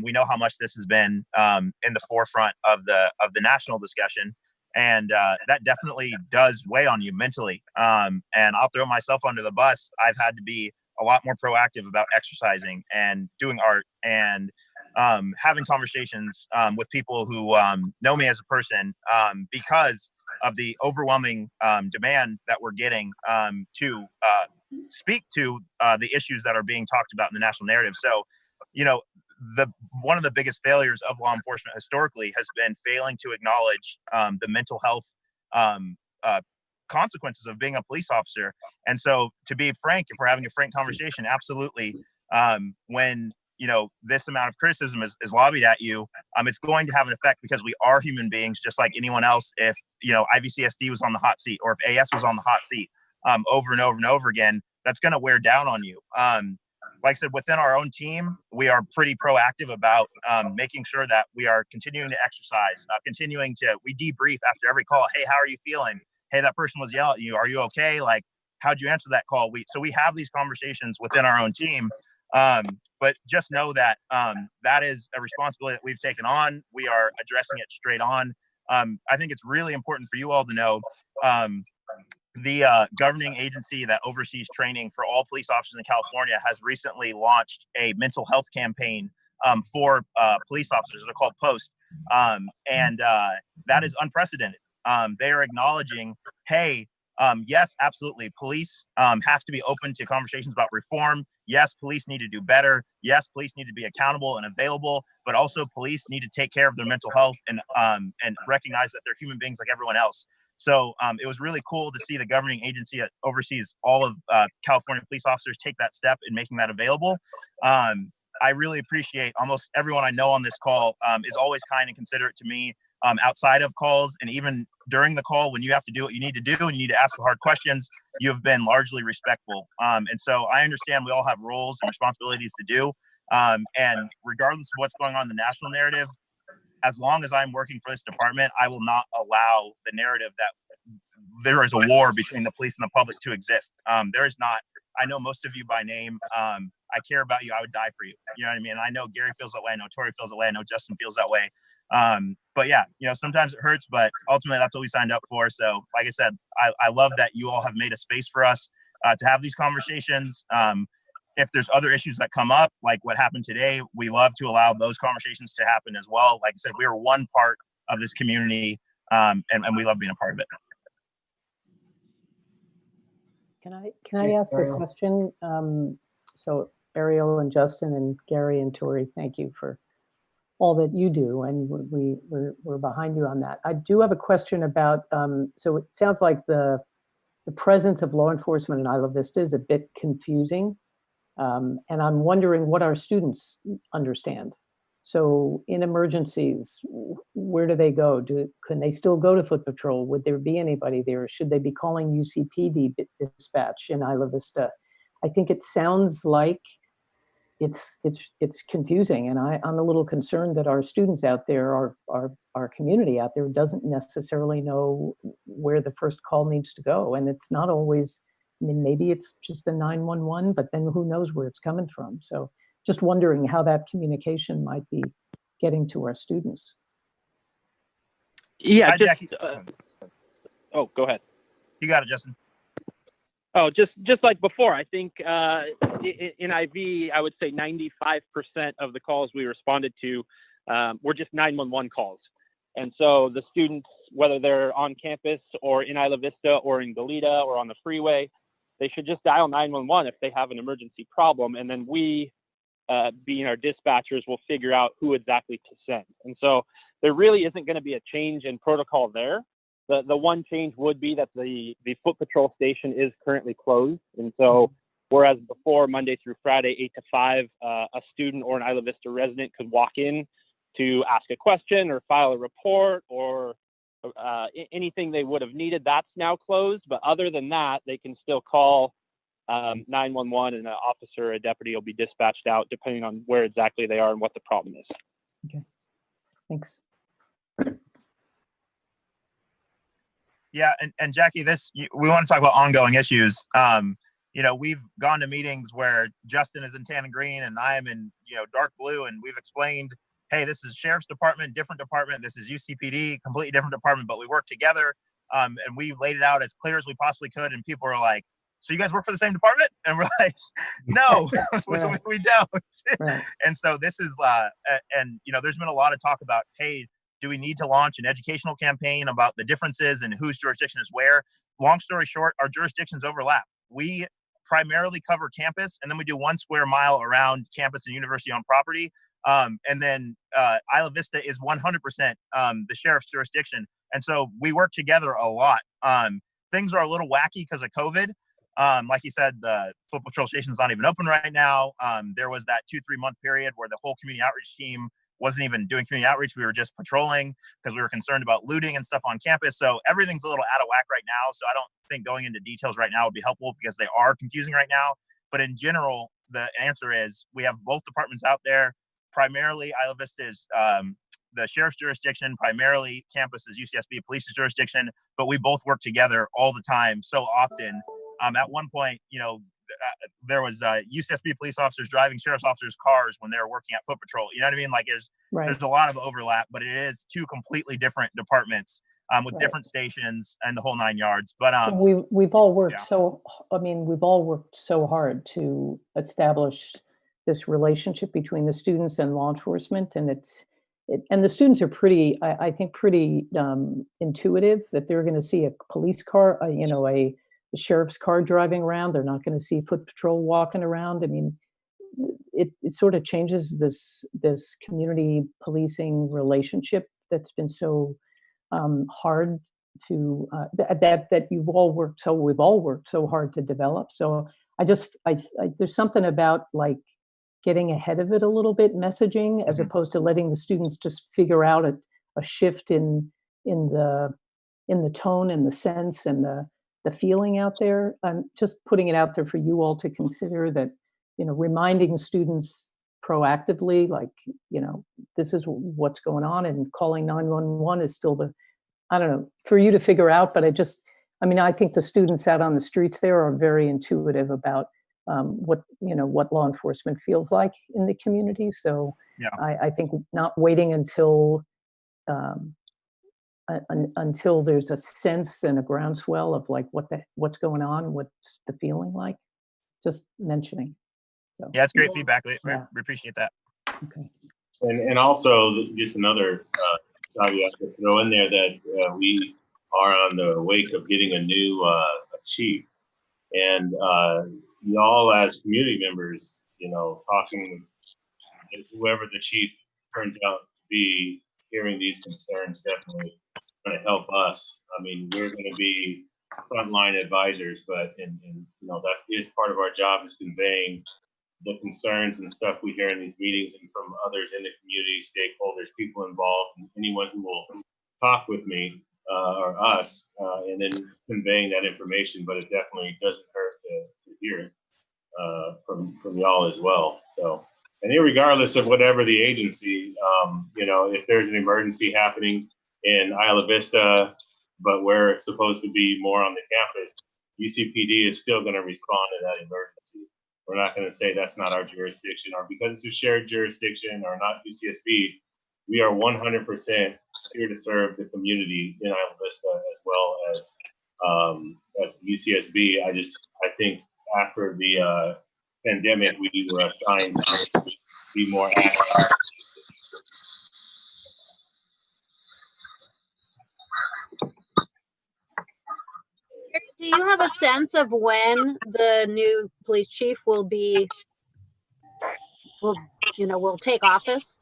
We know how much this has been in the forefront of the national discussion. And that definitely does weigh on you mentally. And I'll throw myself under the bus. I've had to be a lot more proactive about exercising and doing art and having conversations with people who know me as a person because of the overwhelming demand that we're getting to speak to the issues that are being talked about in the national narrative. So, you know, one of the biggest failures of law enforcement historically has been failing to acknowledge the mental health consequences of being a police officer. And so, to be frank, if we're having a frank conversation, absolutely, when this amount of criticism is lobbied at you, it's going to have an effect because we are human beings just like anyone else. If IVCSD was on the hot seat, or if AS was on the hot seat over and over and over again, that's going to wear down on you. Like I said, within our own team, we are pretty proactive about making sure that we are continuing to exercise, we debrief after every call. Hey, how are you feeling? Hey, that person was yelling at you. Are you okay? Like, how'd you answer that call? So we have these conversations within our own team. But just know that that is a responsibility that we've taken on. We are addressing it straight on. I think it's really important for you all to know the governing agency that oversees training for all police officers in California has recently launched a mental health campaign for police officers. They're called POST. And that is unprecedented. They are acknowledging, hey, yes, absolutely. Police have to be open to conversations about reform. Yes, police need to do better. Yes, police need to be accountable and available, but also police need to take care of their mental health and recognize that they're human beings like everyone else. So it was really cool to see the governing agency that oversees all of California police officers take that step in making that available. I really appreciate almost everyone I know on this call is always kind and considerate to me outside of calls, and even during the call when you have to do what you need to do and you need to ask the hard questions. You've been largely respectful. And so I understand we all have roles and responsibilities to do. And regardless of what's going on in the national narrative, as long as I'm working for this department, I will not allow the narrative that there is a war between the police and the public to exist. There is not. I know most of you by name. I care about you. I would die for you. You know what I mean? I know Gary feels that way. I know Tori feels that way. I know Justin feels that way. But yeah, sometimes it hurts, but ultimately that's what we signed up for. So like I said, I love that you all have made a space for us to have these conversations. If there's other issues that come up, like what happened today, we love to allow those conversations to happen as well. Like I said, we are one part of this community, and we love being a part of it. Can I ask a question? So Ariel and Justin and Gary and Tori, thank you for all that you do, and we're behind you on that. I do have a question about, so it sounds like the presence of law enforcement in Isla Vista is a bit confusing. And I'm wondering what our students understand. So in emergencies, where do they go? Can they still go to foot patrol? Would there be anybody there? Should they be calling UCPD dispatch in Isla Vista? I think it sounds like it's confusing, and I'm a little concerned that our students out there, our community out there, doesn't necessarily know where the first call needs to go, and it's not always. I mean, maybe it's just a 911, but then who knows where it's coming from? So just wondering how that communication might be getting to our students. Yeah, go ahead. You got it, Justin. Oh, just like before, I think in IV, I would say 95% of the calls we responded to were just 911 calls. And so the students, whether they're on campus or in Isla Vista or in Goleta or on the freeway, they should just dial 911 if they have an emergency problem. And then we, being our dispatchers, will figure out who exactly to send. And so there really isn't going to be a change in protocol there. The one change would be that the foot patrol station is currently closed. And so whereas before, Monday through Friday, 8 to 5, a student or an Isla Vista resident could walk in to ask a question or file a report or anything they would have needed, that's now closed. But other than that, they can still call 911 and an officer or a deputy will be dispatched out depending on where exactly they are and what the problem is. Okay, thanks. Yeah, and Jackie, we want to talk about ongoing issues. We've gone to meetings where Justin is in tan and green and I am in dark blue, and we've explained hey, this is sheriff's department, different department. This is UCPD, completely different department, but we work together. And we laid it out as clear as we possibly could. And people were like, so you guys work for the same department? And we're like, no, we don't. Right. And so this is, and you know, there's been a lot of talk about, hey, do we need to launch an educational campaign about the differences and whose jurisdiction is where? Long story short, our jurisdictions overlap. We primarily cover campus, and then we do 1 square mile around campus and university on property. And then Isla Vista is 100% the sheriff's jurisdiction. And so we work together a lot. Things are a little wacky because of COVID. Like you said, the foot patrol station is not even open right now. There was that 2-3 month period where the whole community outreach team wasn't even doing community outreach. We were just patrolling because we were concerned about looting and stuff on campus. So everything's a little out of whack right now. So I don't think going into details right now would be helpful because they are confusing right now. But in general, the answer is we have both departments out there. Primarily, Isla Vista is the sheriff's jurisdiction. Primarily, campus is UCSB police's jurisdiction. But we both work together all the time, so often. At one point, you know, there was UCSB police officers driving sheriff's officers' cars when they were working at Foot Patrol. You know what I mean? Like there's a lot of overlap, but it is 2 completely different departments with different stations and the whole 9 yards. But we've all worked we've all worked so hard to establish this relationship between the students and law enforcement, and and the students are pretty, I think, pretty intuitive that they're going to see a police car, a sheriff's car driving around. They're not going to see Foot Patrol walking around. I mean, it sort of changes this community policing relationship that's been so hard to we've all worked so hard to develop. So I there's something about like getting ahead of it a little bit, messaging, as opposed to letting the students just figure out a shift in the tone and the sense and the feeling out there. I'm just putting it out there for you all to consider that, reminding students proactively, like, this is what's going on, and calling 911 is still I don't know, for you to figure out. But I think the students out on the streets there are very intuitive about what law enforcement feels like in the community. So yeah. I think not waiting until there's a sense and a groundswell of like what's going on, what's the feeling like, just mentioning. So yeah, it's great feedback. We appreciate that. Okay. And also just another caveat to throw in there that we are on the wake of getting a new chief, and y'all as community members, talking with whoever the chief turns out to be, hearing these concerns definitely going to help us. I mean, we're going to be frontline advisors, but and that is part of our job, is conveying the concerns and stuff we hear in these meetings and from others in the community, stakeholders, people involved, and anyone who will talk with me or us, and then conveying that information. But it definitely doesn't hurt to hear it from y'all as well. So, and regardless of whatever the agency, if there's an emergency happening in Isla Vista, but we're supposed to be more on the campus, UCPD is still going to respond to that emergency. We're not going to say that's not our jurisdiction, or because it's a shared jurisdiction, or not UCSB. We are 100% here to serve the community in Isla Vista as well as UCSB. I think after the pandemic, we were assigned to be more active. Do you have a sense of when the new police chief will take office?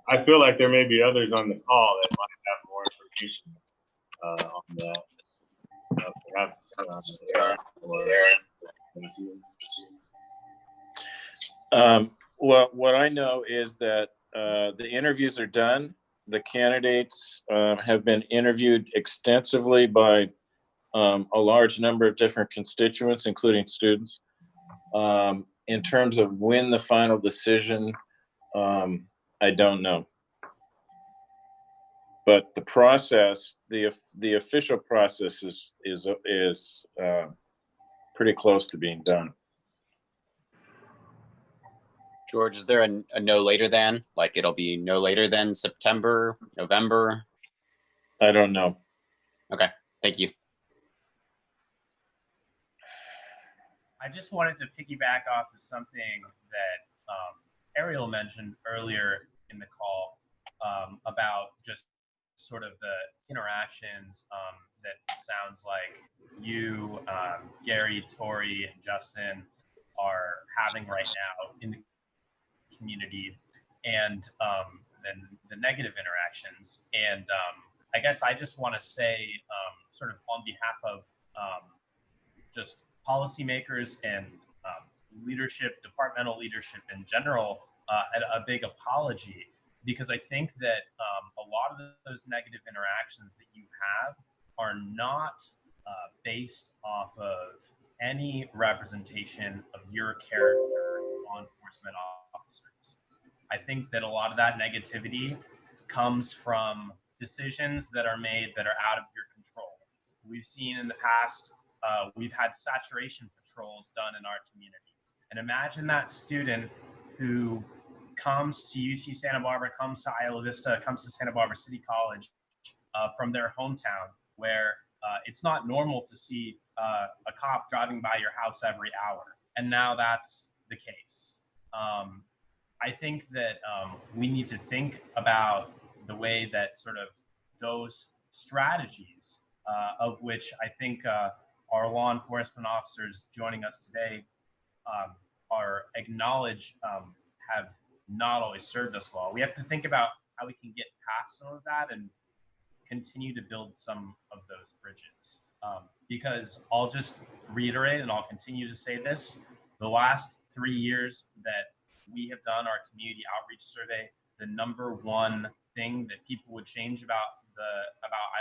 I feel like there may be others on the call that might have more information on that. Perhaps Eric or well, what I know is that the interviews are done. The candidates have been interviewed extensively by a large number of different constituents, including students. In terms of when the final decision, I don't know. But the process, the official process is pretty close to being done. George, is there a no later than? Like it'll be no later than September, November? I don't know. Okay, thank you. I just wanted to piggyback off of something that Ariel mentioned earlier in the call about just sort of the interactions that it sounds like you, Gary, Tori, and Justin are having right now in the community, and then the negative interactions. And I guess I just want to say, sort of on behalf of just policymakers and leadership, departmental leadership in general, a big apology, because I think that a lot of those negative interactions that you have are not based off of any representation of your character, law enforcement officers. I think that a lot of that negativity comes from decisions that are made that are out of your control. We've seen in the past, we've had saturation patrols done in our community. And imagine that student who comes to UC Santa Barbara, comes to Isla Vista, comes to Santa Barbara City College from their hometown, where it's not normal to see a cop driving by your house every hour. And now that's the case. I think that we need to think about the way that sort of those strategies, of which I think our law enforcement officers joining us today are acknowledged, have not always served us well. We have to think about how we can get past some of that and continue to build some of those bridges. Because I'll just reiterate, and I'll continue to say this, the last 3 years that we have done our community outreach survey, the number one thing that people would change about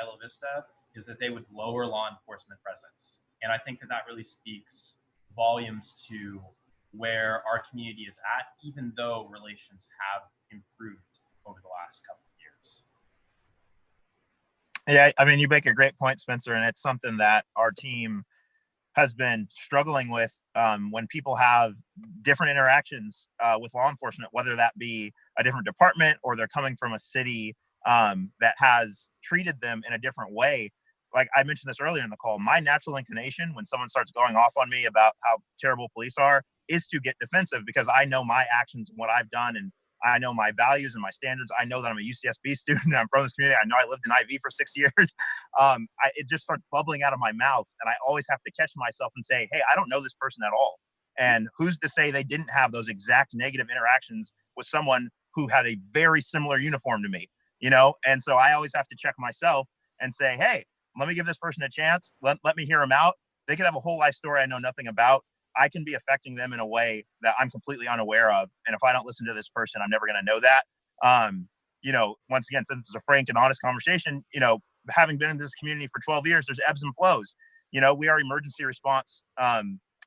Isla Vista is that they would lower law enforcement presence. And I think that that really speaks volumes to where our community is at, even though relations have improved over the last couple of years. Yeah, I mean, you make a great point, Spencer, and it's something that our team has been struggling with when people have different interactions with law enforcement, whether that be a different department or they're coming from a city that has treated them in a different way. Like I mentioned this earlier in the call, my natural inclination when someone starts going off on me about how terrible police are is to get defensive, because I know my actions and what I've done, and I know my values and my standards. I know that I'm a UCSB student. I'm from this community. I know I lived in IV for 6 years. It just starts bubbling out of my mouth, and I always have to catch myself and say, hey, I don't know this person at all. And who's to say they didn't have those exact negative interactions with someone who had a very similar uniform to me, you know? And so I always have to check myself and say, hey, let me give this person a chance. Let me hear them out. They could have a whole life story I know nothing about. I can be affecting them in a way that I'm completely unaware of. And if I don't listen to this person, I'm never going to know that. You know, once again, since it's a frank and honest conversation, you know, having been in this community for 12 years, there's ebbs and flows. You know, we are emergency response.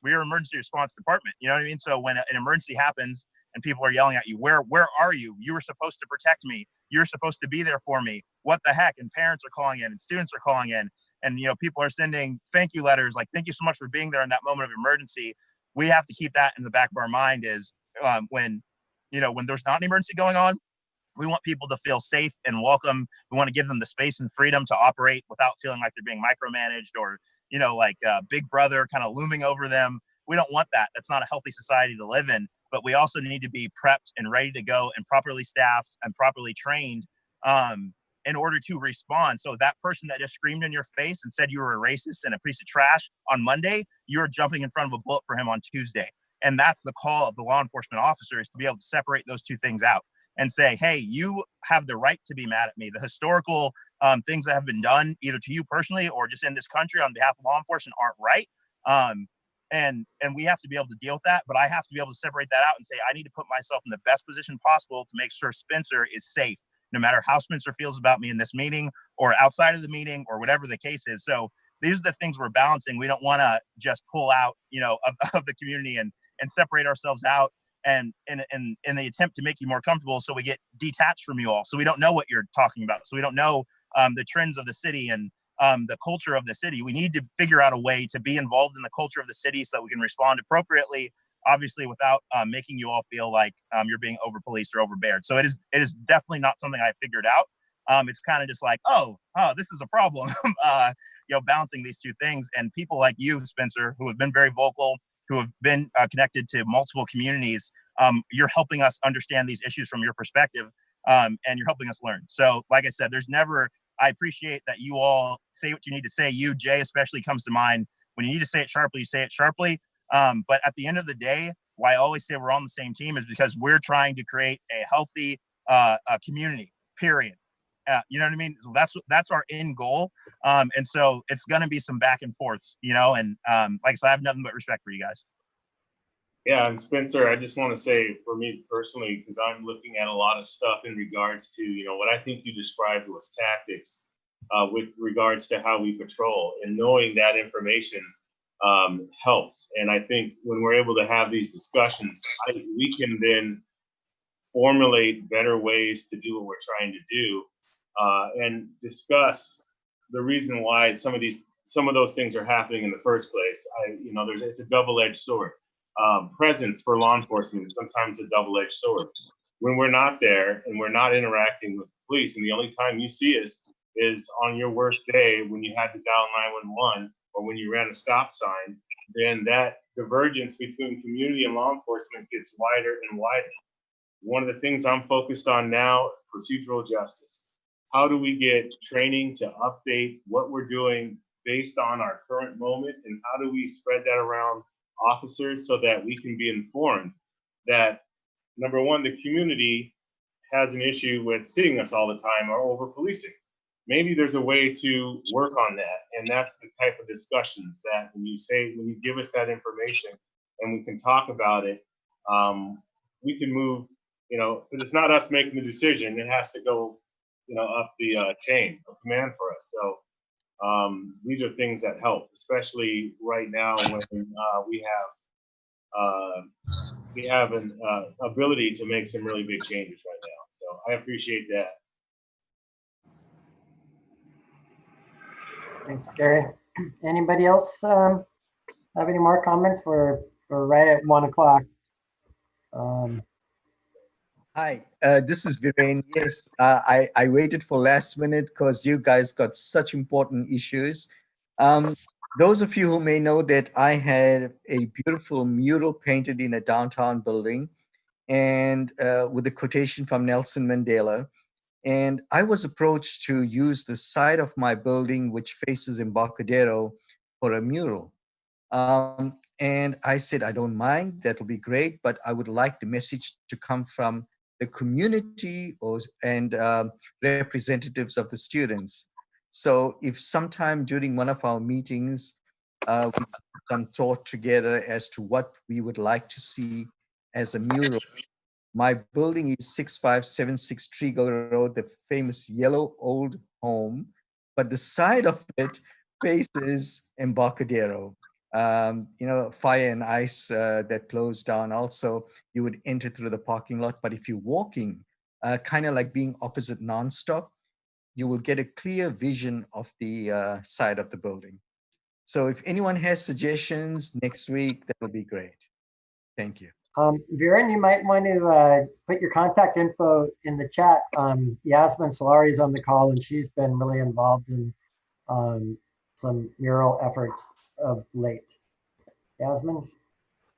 We are emergency response department. You know what I mean? So when an emergency happens and people are yelling at you, where are you? You were supposed to protect me. You're supposed to be there for me. What the heck? And parents are calling in and students are calling in. And, you know, people are sending thank you letters, like, thank you so much for being there in that moment of emergency. We have to keep that in the back of our mind is when there's not an emergency going on, we want people to feel safe and welcome. We want to give them the space and freedom to operate without feeling like they're being micromanaged or, you know, like Big Brother kind of looming over them. We don't want that. That's not a healthy society to live in. But we also need to be prepped and ready to go and properly staffed and properly trained in order to respond. So that person that just screamed in your face and said you were a racist and a piece of trash on Monday, you're jumping in front of a bullet for him on Tuesday. And that's the call of the law enforcement officer, is to be able to separate those two things out and say, hey, you have the right to be mad at me. The historical things that have been done either to you personally or just in this country on behalf of law enforcement aren't right. And we have to be able to deal with that, but I have to be able to separate that out and say, I need to put myself in the best position possible to make sure Spencer is safe, no matter how Spencer feels about me in this meeting or outside of the meeting or whatever the case is. So these are the things we're balancing. We don't want to just pull out, you know, of the community and separate ourselves out and in the attempt to make you more comfortable. So we get detached from you all. So we don't know what you're talking about. So we don't know the trends of the city and the culture of the city. We need to figure out a way to be involved in the culture of the city so that we can respond appropriately obviously without making you all feel like you're being over policed or overbeared. So it is definitely not something I figured out. It's kind of just like, oh, this is a problem, balancing these two things. And people like you, Spencer, who have been very vocal, who have been connected to multiple communities, you're helping us understand these issues from your perspective, and you're helping us learn. So like I said, I appreciate that you all say what you need to say. You, Jay, especially comes to mind. When you need to say it sharply, you say it sharply. But at the end of the day, why I always say we're on the same team is because we're trying to create a healthy community, period. You know what I mean? That's our end goal. And so it's going to be some back and forths, and like I said, I have nothing but respect for you guys. Yeah, and Spencer, I just want to say for me personally, because I'm looking at a lot of stuff in regards to, what I think you described was tactics with regards to how we patrol, and knowing that information helps. And I think when we're able to have these discussions, we can then formulate better ways to do what we're trying to do, and discuss the reason why some of those things are happening in the first place. It's a double-edged sword. Presence for law enforcement is sometimes a double-edged sword. When we're not there and we're not interacting with the police, and the only time you see us is on your worst day when you had to dial 911 or when you ran a stop sign, then that divergence between community and law enforcement gets wider and wider. One of the things I'm focused on now, procedural justice. How do we get training to update what we're doing based on our current moment, and how do we spread that around officers so that we can be informed that, number one, the community has an issue with seeing us all the time or over policing. Maybe there's a way to work on that. And that's the type of discussions that when you give us that information and we can talk about it, we can move, because it's not us making the decision. It has to go, up the chain of command for us. So these are things that help, especially right now when we have an ability to make some really big changes right now. So I appreciate that. Thanks, Gary. Anybody else have any more comments? We're right at 1 o'clock. Hi, this is Viren. Yes, I waited for last minute because you guys got such important issues. Those of you who may know that I had a beautiful mural painted in a downtown building, and with a quotation from Nelson Mandela. And I was approached to use the side of my building, which faces Embarcadero, for a mural. And I said, I don't mind, that'll be great, but I would like the message to come from the community and representatives of the students. So if sometime during one of our meetings, we put some thought together as to what we would like to see as a mural. My building is 6576 Trigo Road, the famous yellow old home, but the side of it faces Embarcadero. Fire and ice that closed down. Also, you would enter through the parking lot, but if you're walking, kind of like being opposite Nonstop, you will get a clear vision of the side of the building. So if anyone has suggestions next week, that will be great. Thank you. Viren, you might want to put your contact info in the chat. Yasmin Solari is on the call, and she's been really involved in some mural efforts of late. Yasmin?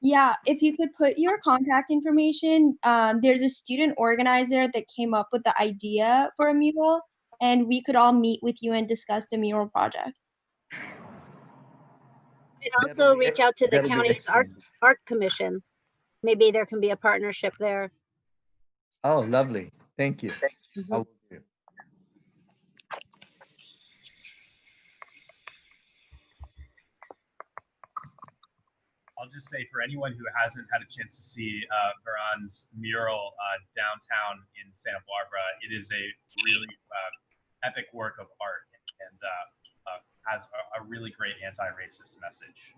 Yeah, if you could put your contact information, there's a student organizer that came up with the idea for a mural, and we could all meet with you and discuss the mural project. And also reach out to the county's art commission. Maybe there can be a partnership there. Oh, lovely. Thank you. Mm-hmm. I will do. I'll just say for anyone who hasn't had a chance to see Veron's mural downtown in Santa Barbara, it is a really epic work of art and has a really great anti-racist message.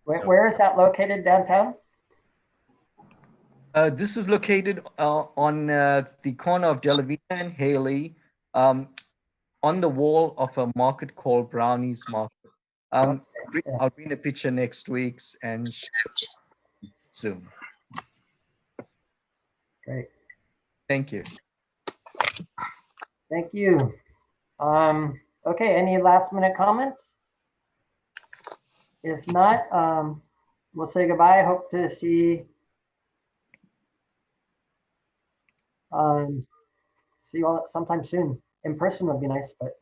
Where is that located downtown? This is located on the corner of Delavina and Haley, on the wall of a market called Brownie's Market. I'll bring a picture next week and Zoom. Great. Thank you. Thank you. Okay, any last minute comments? If not, we'll say goodbye. Hope to see see you all sometime soon. In person would be nice, but